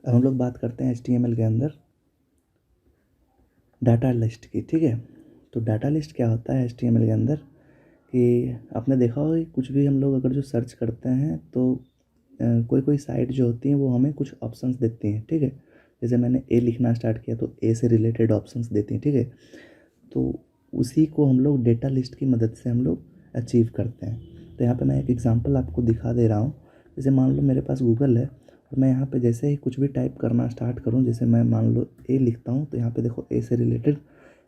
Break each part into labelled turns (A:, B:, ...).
A: अब हम लोग बात करते हैं HTML के अंदर डाटा लिस्ट की। ठीक है, तो डाटा लिस्ट क्या होता है HTML के अंदर कि आपने देखा होगा कि कुछ भी हम लोग अगर जो सर्च करते हैं तो कोई कोई साइट जो होती हैं वो हमें कुछ ऑप्शंस देती हैं। ठीक है, जैसे मैंने ए लिखना स्टार्ट किया तो ए से रिलेटेड ऑप्शंस देती हैं। ठीक है, तो उसी को हम लोग डेटा लिस्ट की मदद से हम लोग अचीव करते हैं। तो यहाँ पे मैं एक एग्जांपल आपको दिखा दे रहा हूँ। जैसे मान लो मेरे पास गूगल है और मैं यहाँ पे जैसे ही कुछ भी टाइप करना स्टार्ट करूँ, जैसे मैं मान लो ए लिखता हूँ तो यहाँ पे देखो ए से रिलेटेड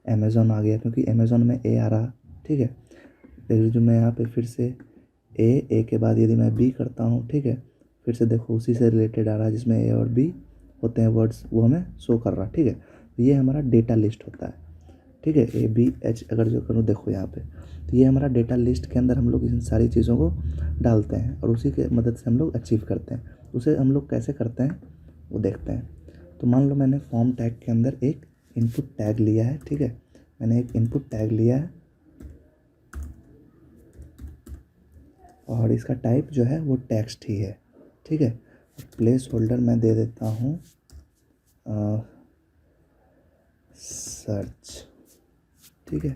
A: अमेज़ॉन आ गया, क्योंकि अमेज़ॉन में ए आ रहा। ठीक है, फिर जो मैं यहाँ पे फिर से ए के बाद यदि मैं बी करता हूँ, ठीक है, फिर से देखो उसी से रिलेटेड आ रहा है जिसमें ए और बी होते हैं वर्ड्स, वो हमें शो कर रहा। ठीक है, तो ये हमारा डेटा लिस्ट होता है। ठीक है, ABH अगर जो करूँ देखो यहाँ पे, तो ये हमारा डेटा लिस्ट के अंदर हम लोग इन सारी चीज़ों को डालते हैं और उसी के मदद से हम लोग अचीव करते हैं। उसे हम लोग कैसे करते हैं वो देखते हैं। तो मान लो मैंने फॉर्म टैग के अंदर एक इनपुट टैग लिया है। ठीक है, मैंने एक इनपुट टैग लिया है और इसका टाइप जो है वो टेक्स्ट ही है। ठीक है, प्लेस होल्डर मैं दे देता हूँ सर्च। ठीक है,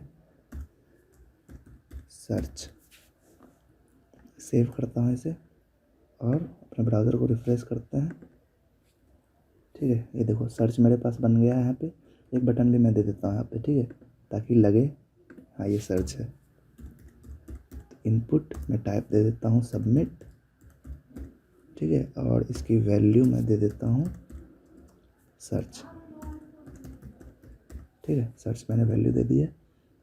A: सर्च सेव करता हूँ इसे और अपने ब्राउज़र को रिफ़्रेश करते हैं। ठीक है, ये देखो सर्च मेरे पास बन गया है। यहाँ पे एक बटन भी मैं दे देता हूँ यहाँ पे। ठीक है, ताकि लगे हाँ ये सर्च है। तो इनपुट में टाइप दे देता हूँ सबमिट। ठीक है, और इसकी वैल्यू मैं दे देता हूँ सर्च। ठीक है, सर्च मैंने वैल्यू दे दी है।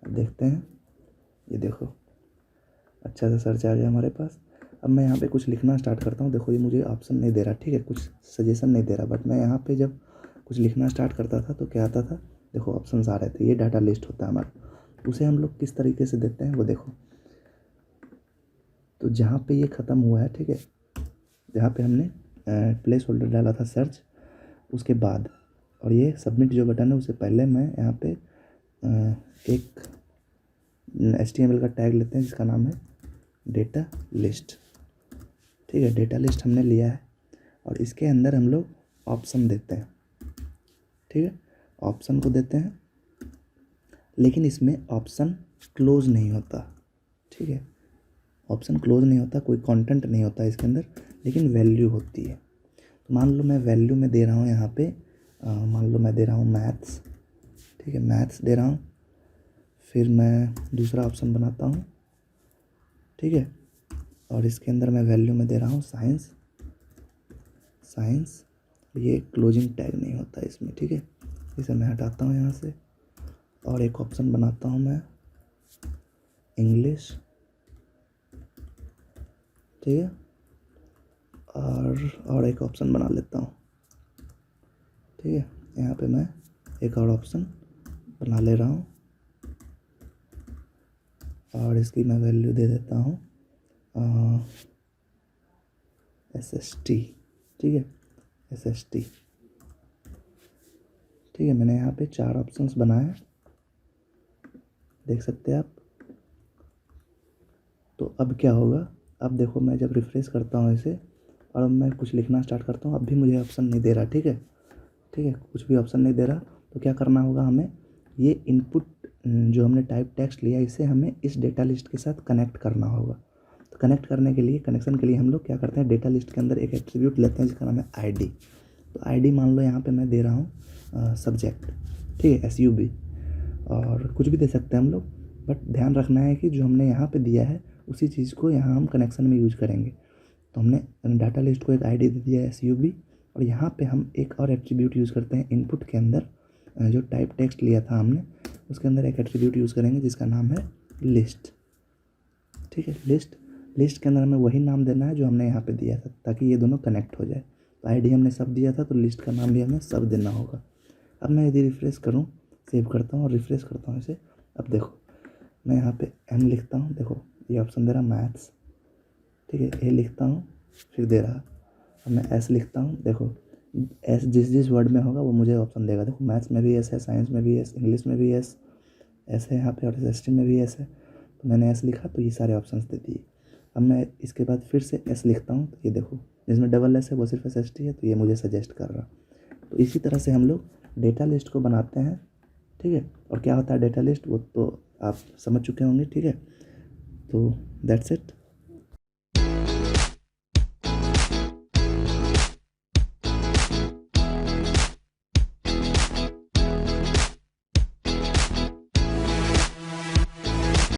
A: अब देखते हैं, ये देखो अच्छा सा सर्च आ गया हमारे पास। अब मैं यहाँ पे कुछ लिखना स्टार्ट करता हूँ। देखो ये मुझे ऑप्शन नहीं दे रहा। ठीक है, कुछ सजेशन नहीं दे रहा, बट मैं यहाँ पे जब कुछ लिखना स्टार्ट करता था तो क्या आता था, देखो ऑप्शंस आ रहे थे। ये डाटा लिस्ट होता है हमारा। उसे हम लोग किस तरीके से देते हैं वो देखो। तो जहाँ पे ये ख़त्म हुआ है, ठीक है, जहाँ पे हमने प्लेस होल्डर डाला था सर्च, उसके बाद और ये सबमिट जो बटन है उससे पहले मैं यहाँ पे एक HTML का टैग लेते हैं जिसका नाम है डेटा लिस्ट। ठीक है, डेटा लिस्ट हमने लिया है और इसके अंदर हम लोग ऑप्शन देते हैं। ठीक है, ऑप्शन को देते हैं, लेकिन इसमें ऑप्शन क्लोज नहीं होता। ठीक है, ऑप्शन क्लोज नहीं होता, कोई कंटेंट नहीं होता इसके अंदर, लेकिन वैल्यू होती है। तो मान लो मैं वैल्यू में दे रहा हूँ यहाँ पे मान लो मैं दे रहा हूँ मैथ्स। ठीक है, मैथ्स दे रहा हूँ। फिर मैं दूसरा ऑप्शन बनाता हूँ। ठीक है, और इसके अंदर मैं वैल्यू में दे रहा हूँ साइंस। साइंस ये क्लोजिंग टैग नहीं होता इसमें। ठीक है, इसे मैं हटाता हूँ यहाँ से और एक ऑप्शन बनाता हूँ मैं इंग्लिश। ठीक है, और एक ऑप्शन बना लेता हूँ। ठीक है, यहाँ पे मैं एक और ऑप्शन बना ले रहा हूँ और इसकी मैं वैल्यू दे देता हूँ SST। ठीक है, SST। ठीक है, मैंने यहाँ पे 4 ऑप्शंस बनाए, देख सकते हैं आप। तो अब क्या होगा, अब देखो मैं जब रिफ़्रेश करता हूँ इसे और अब मैं कुछ लिखना स्टार्ट करता हूँ, अब भी मुझे ऑप्शन नहीं दे रहा। ठीक है, ठीक है, कुछ भी ऑप्शन नहीं दे रहा। तो क्या करना होगा हमें, ये इनपुट जो हमने टाइप टेक्स्ट लिया इसे हमें इस डेटा लिस्ट के साथ कनेक्ट करना होगा। तो कनेक्ट करने के लिए, कनेक्शन के लिए हम लोग क्या करते हैं, डेटा लिस्ट के अंदर एक एट्रीब्यूट लेते हैं जिसका नाम है ID। तो ID मान लो यहाँ पे मैं दे रहा हूँ सब्जेक्ट। ठीक है, SUB, और कुछ भी दे सकते हैं हम लोग, बट ध्यान रखना है कि जो हमने यहाँ पे दिया है उसी चीज़ को यहाँ हम कनेक्शन में यूज करेंगे। तो हमने डाटा लिस्ट को एक ID दे दिया है SUB, और यहाँ पे हम एक और एट्रीब्यूट यूज़ करते हैं इनपुट के अंदर। जो टाइप टेक्स्ट लिया था हमने उसके अंदर एक एट्रीब्यूट यूज़ करेंगे जिसका नाम है लिस्ट। ठीक है, लिस्ट के अंदर हमें वही नाम देना है जो हमने यहाँ पे दिया था, ताकि ये दोनों कनेक्ट हो जाए। तो ID हमने सब दिया था, तो लिस्ट का नाम भी हमें सब देना होगा। अब मैं यदि रिफ़्रेश करूँ, सेव करता हूँ और रिफ़्रेश करता हूँ इसे, अब देखो मैं यहाँ पे M लिखता हूँ, देखो ये ऑप्शन दे रहा मैथ्स। ठीक है, A लिखता हूँ, फिर दे रहा। अब मैं S लिखता हूँ, देखो S जिस जिस वर्ड में होगा वो मुझे ऑप्शन देगा। देखो मैथ्स में भी S है, साइंस में भी S, इंग्लिश में भी S है यहाँ पे, और SST में भी S है। तो मैंने S लिखा तो ये सारे ऑप्शंस दे दिए। अब मैं इसके बाद फिर से S लिखता हूँ, तो ये देखो जिसमें डबल S है वो सिर्फ SST है, तो ये मुझे सजेस्ट कर रहा। तो इसी तरह से हम लोग डेटा लिस्ट को बनाते हैं, ठीक है। और क्या होता है डेटा लिस्ट वो तो आप समझ चुके होंगे, ठीक है। तो दैट्स इट।